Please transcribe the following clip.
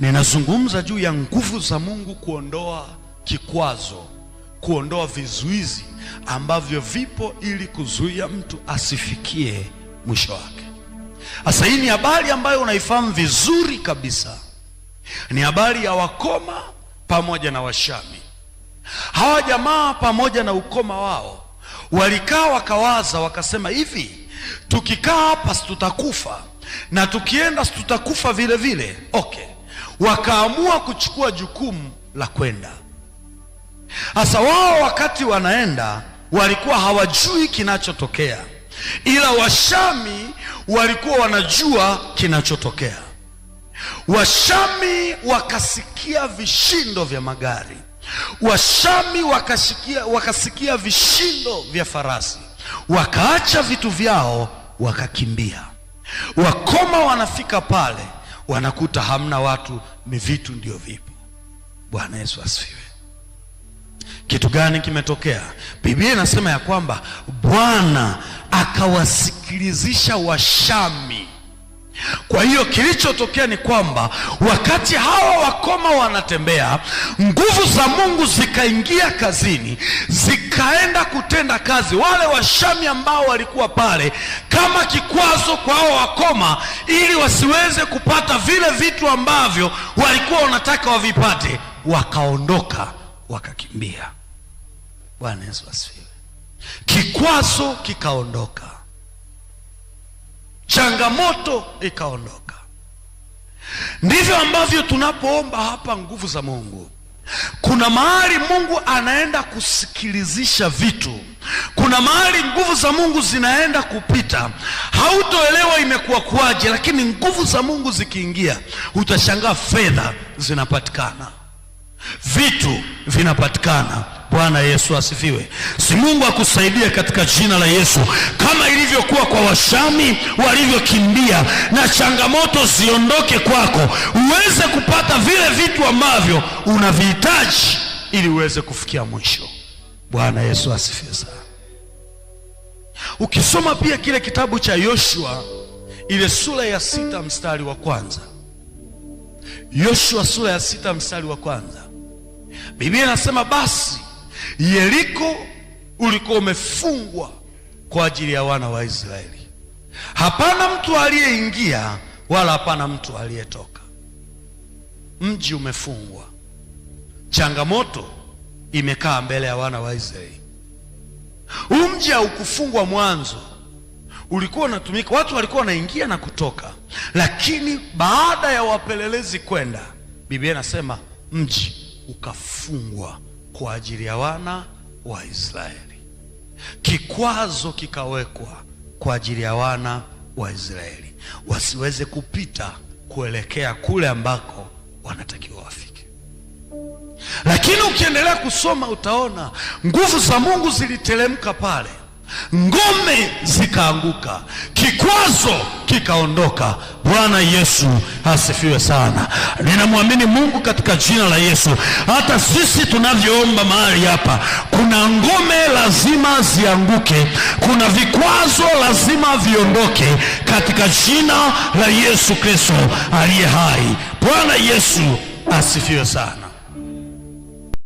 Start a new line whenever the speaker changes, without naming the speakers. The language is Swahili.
Ninazungumza juu ya nguvu za Mungu kuondoa kikwazo, kuondoa vizuizi ambavyo vipo ili kuzuia mtu asifikie mwisho wake. Sasa hii ni habari ambayo unaifahamu vizuri kabisa. Ni habari ya wakoma pamoja na Washami. Hawa jamaa pamoja na ukoma wao walikaa wakawaza, wakasema hivi, tukikaa hapa tutakufa na tukienda tutakufa vile vile. Okay. Wakaamua kuchukua jukumu la kwenda. Sasa wao wakati wanaenda walikuwa hawajui kinachotokea, ila Washami walikuwa wanajua kinachotokea. Washami wakasikia vishindo vya magari, Washami wakasikia vishindo vya farasi, wakaacha vitu vyao wakakimbia. Wakoma wanafika pale wanakuta hamna watu, ni vitu ndio vipo. Bwana Yesu asifiwe. Kitu gani kimetokea? Biblia inasema ya kwamba Bwana akawasikilizisha Washami. Kwa hiyo kilichotokea ni kwamba wakati hawa wakoma wanatembea, nguvu za Mungu zikaingia kazini, zikaenda kutenda kazi. Wale Washami ambao walikuwa pale kama kikwazo kwa hao wakoma, ili wasiweze kupata vile vitu ambavyo walikuwa wanataka wavipate, wakaondoka, wakakimbia. Bwana Yesu asifiwe. Kikwazo kikaondoka, changamoto ikaondoka. Ndivyo ambavyo tunapoomba hapa nguvu za Mungu, kuna mahali Mungu anaenda kusikilizisha vitu, kuna mahali nguvu za Mungu zinaenda kupita. Hautoelewa imekuwa kuaje, lakini nguvu za Mungu zikiingia utashangaa fedha zinapatikana, vitu vinapatikana. Bwana Yesu asifiwe. Si Mungu akusaidie katika jina la Yesu, kama ilivyokuwa kwa Washami walivyokimbia, na changamoto ziondoke kwako, uweze kupata vile vitu ambavyo unavihitaji ili uweze kufikia mwisho. Bwana Yesu asifiwe sana. Ukisoma pia kile kitabu cha Yoshua, ile sura ya 6 mstari wa kwanza, Yoshua sura ya 6 mstari wa kwanza, Biblia inasema basi Yeriko ulikuwa umefungwa kwa ajili ya wana wa Israeli. Hapana mtu aliyeingia wala hapana mtu aliyetoka. Mji umefungwa. Changamoto imekaa mbele ya wana wa Israeli. Huu mji haukufungwa mwanzo, ulikuwa unatumika, watu walikuwa wanaingia na kutoka, lakini baada ya wapelelezi kwenda, Biblia inasema mji ukafungwa kwa ajili ya wana wa Israeli. Kikwazo kikawekwa kwa ajili ya wana wa Israeli wasiweze kupita kuelekea kule ambako wanatakiwa wafike. Lakini ukiendelea kusoma utaona nguvu za Mungu ziliteremka pale, ngome zikaanguka, kikwazo kikaondoka. Bwana Yesu asifiwe sana. Ninamwamini Mungu katika jina la Yesu, hata sisi tunavyoomba mahali hapa, kuna ngome lazima zianguke, kuna vikwazo lazima viondoke katika jina la Yesu Kristo aliye hai. Bwana Yesu asifiwe sana.